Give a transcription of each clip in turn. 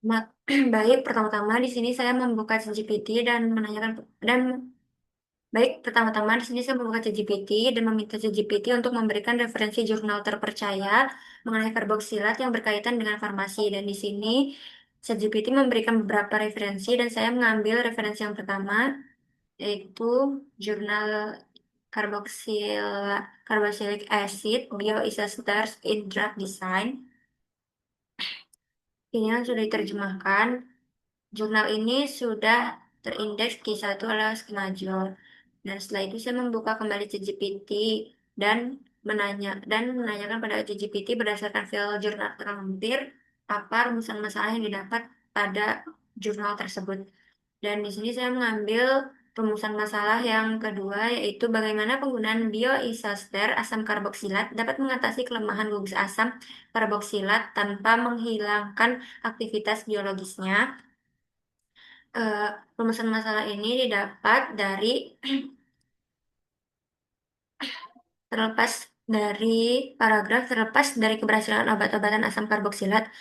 Baik, pertama-tama di sini saya membuka ChatGPT dan menanyakan dan baik, pertama-tama di sini saya membuka ChatGPT dan meminta ChatGPT untuk memberikan referensi jurnal terpercaya mengenai karboksilat yang berkaitan dengan farmasi. Dan di sini ChatGPT memberikan beberapa referensi dan saya mengambil referensi yang pertama yaitu jurnal carboxylic acid bioisosters in drug design. Ini yang sudah diterjemahkan. Jurnal ini sudah terindeks Q1 oleh Schedule. Dan setelah itu saya membuka kembali ChatGPT dan menanyakan pada ChatGPT berdasarkan file jurnal terlampir apa rumusan masalah yang didapat pada jurnal tersebut. Dan di sini saya mengambil rumusan masalah yang kedua yaitu bagaimana penggunaan bioisoster asam karboksilat dapat mengatasi kelemahan gugus asam karboksilat tanpa menghilangkan aktivitas biologisnya. eh, Rumusan masalah ini didapat dari terlepas dari terlepas dari keberhasilan obat-obatan asam karboksilat,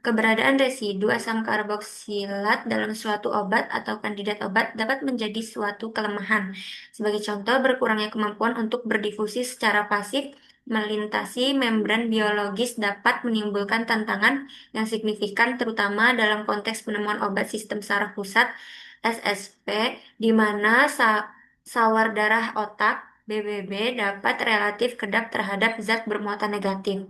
keberadaan residu asam karboksilat dalam suatu obat atau kandidat obat dapat menjadi suatu kelemahan. Sebagai contoh, berkurangnya kemampuan untuk berdifusi secara pasif melintasi membran biologis dapat menimbulkan tantangan yang signifikan terutama dalam konteks penemuan obat sistem saraf pusat SSP di mana sawar darah otak BBB dapat relatif kedap terhadap zat bermuatan negatif.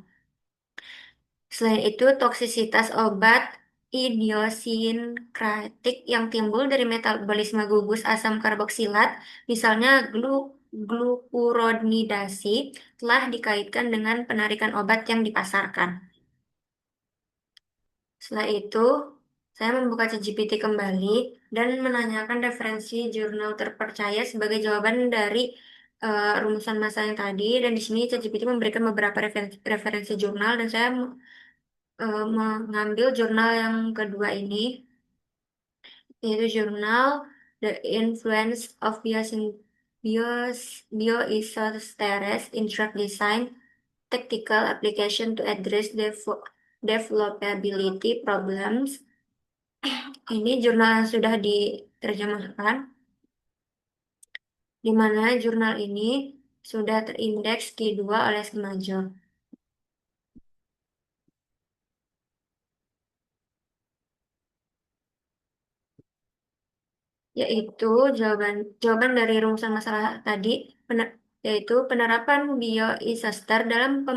Selain itu, toksisitas obat idiosinkratik yang timbul dari metabolisme gugus asam karboksilat, misalnya glukuronidasi, telah dikaitkan dengan penarikan obat yang dipasarkan. Setelah itu, saya membuka ChatGPT kembali dan menanyakan referensi jurnal terpercaya sebagai jawaban dari rumusan masalah yang tadi. Dan di sini ChatGPT memberikan beberapa referensi jurnal dan saya mengambil jurnal yang kedua ini, yaitu jurnal The Influence of Bioisosteres in Drug Design, Tactical Application to Address Developability Problems. Ini jurnal yang sudah diterjemahkan, di mana jurnal ini sudah terindeks Q2 oleh Schedule. Yaitu jawaban dari rumusan masalah tadi, yaitu penerapan bioisoster dalam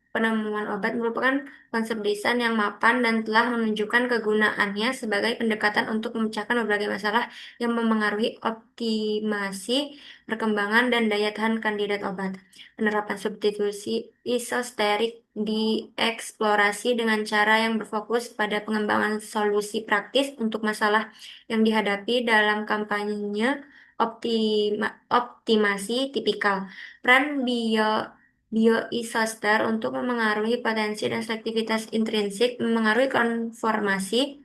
penemuan obat merupakan konsep desain yang mapan dan telah menunjukkan kegunaannya sebagai pendekatan untuk memecahkan berbagai masalah yang memengaruhi optimasi perkembangan dan daya tahan kandidat obat. Penerapan substitusi isosterik dieksplorasi dengan cara yang berfokus pada pengembangan solusi praktis untuk masalah yang dihadapi dalam kampanye optimasi tipikal. Peran bioisoster untuk memengaruhi potensi dan selektivitas intrinsik, memengaruhi konformasi,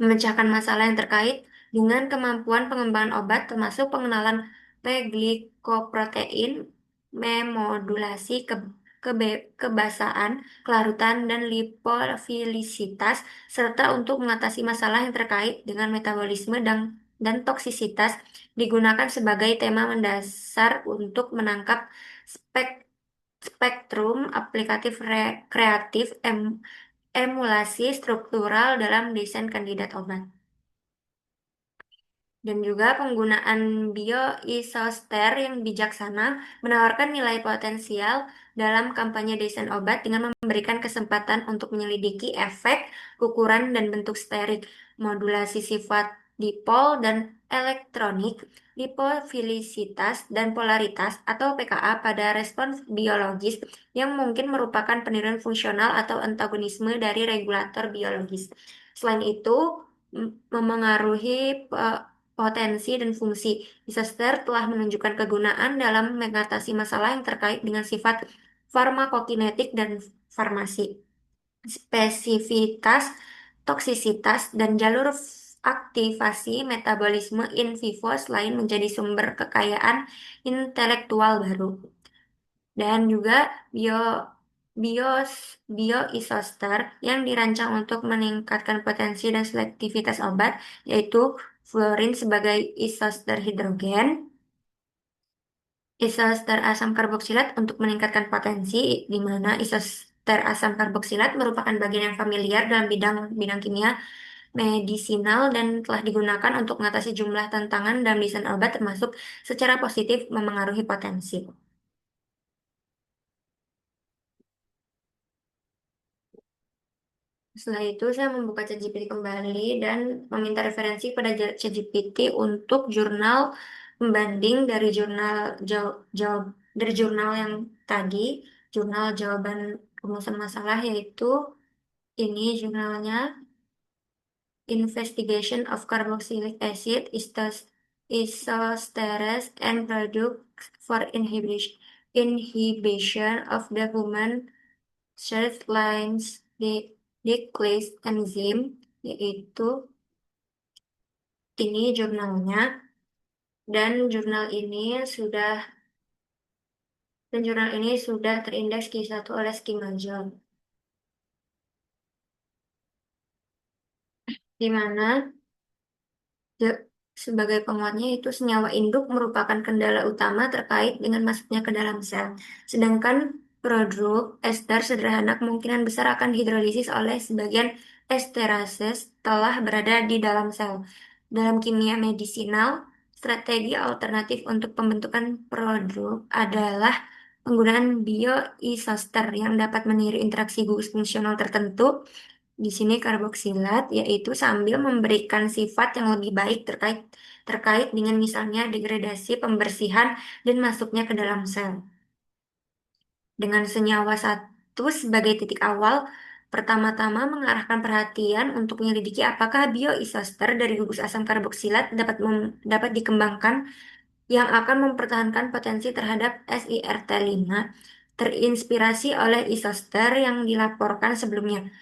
memecahkan masalah yang terkait dengan kemampuan pengembangan obat, termasuk pengenalan P-glikoprotein, memodulasi kebasaan, kelarutan, dan lipofilisitas, serta untuk mengatasi masalah yang terkait dengan metabolisme dan toksisitas, digunakan sebagai tema mendasar untuk menangkap spektrum aplikatif kreatif emulasi struktural dalam desain kandidat obat. Dan juga penggunaan bioisoster yang bijaksana menawarkan nilai potensial dalam kampanye desain obat dengan memberikan kesempatan untuk menyelidiki efek, ukuran, dan bentuk sterik, modulasi sifat dipol dan elektronik, lipofilisitas, dan polaritas atau PKA pada respons biologis yang mungkin merupakan peniruan fungsional atau antagonisme dari regulator biologis. Selain itu, memengaruhi potensi dan fungsi. Disaster telah menunjukkan kegunaan dalam mengatasi masalah yang terkait dengan sifat farmakokinetik dan farmasi. Spesifitas, toksisitas, dan jalur aktivasi metabolisme in vivo selain menjadi sumber kekayaan intelektual baru. Dan juga bios bioisoster yang dirancang untuk meningkatkan potensi dan selektivitas obat, yaitu fluorin sebagai isoster hidrogen, isoster asam karboksilat untuk meningkatkan potensi, di mana isoster asam karboksilat merupakan bagian yang familiar dalam bidang bidang kimia medisinal dan telah digunakan untuk mengatasi jumlah tantangan dalam desain obat termasuk secara positif memengaruhi potensi. Setelah itu saya membuka ChatGPT kembali dan meminta referensi pada ChatGPT untuk jurnal pembanding dari dari jurnal yang tadi, jurnal jawaban rumusan masalah, yaitu ini jurnalnya Investigation of Carboxylic Acid Isosteres and Products for Inhibition of the Human Short Lines Decrease Enzyme, yaitu ini jurnalnya, dan jurnal ini sudah terindeks Q1 oleh Skimajol, di mana sebagai penguatnya itu senyawa induk merupakan kendala utama terkait dengan masuknya ke dalam sel. Sedangkan produk ester sederhana kemungkinan besar akan hidrolisis oleh sebagian esterases telah berada di dalam sel. Dalam kimia medisinal, strategi alternatif untuk pembentukan produk adalah penggunaan bioisoster yang dapat meniru interaksi gugus fungsional tertentu, di sini karboksilat, yaitu sambil memberikan sifat yang lebih baik terkait terkait dengan misalnya degradasi, pembersihan, dan masuknya ke dalam sel. Dengan senyawa satu sebagai titik awal, pertama-tama mengarahkan perhatian untuk menyelidiki apakah bioisoster dari gugus asam karboksilat dapat dikembangkan yang akan mempertahankan potensi terhadap SIRT5 terinspirasi oleh isoster yang dilaporkan sebelumnya.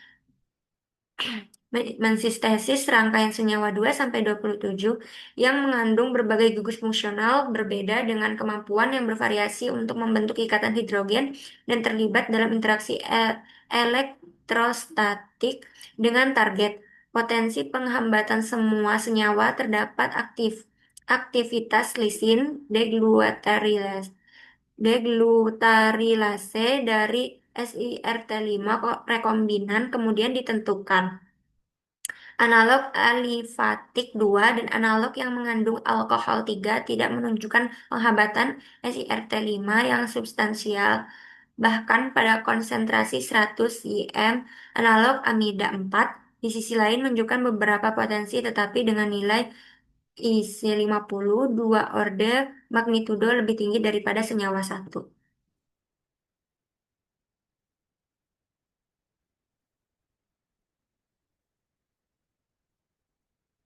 Mensintesis rangkaian senyawa 2-27 yang mengandung berbagai gugus fungsional berbeda dengan kemampuan yang bervariasi untuk membentuk ikatan hidrogen dan terlibat dalam interaksi elektrostatik dengan target. Potensi penghambatan semua senyawa terdapat aktivitas lisin deglutarilase dari SIRT5 rekombinan kemudian ditentukan. Analog alifatik 2 dan analog yang mengandung alkohol 3 tidak menunjukkan penghambatan SIRT5 yang substansial. Bahkan pada konsentrasi 100 IM, analog amida 4 di sisi lain menunjukkan beberapa potensi tetapi dengan nilai IC50 2 orde magnitudo lebih tinggi daripada senyawa satu.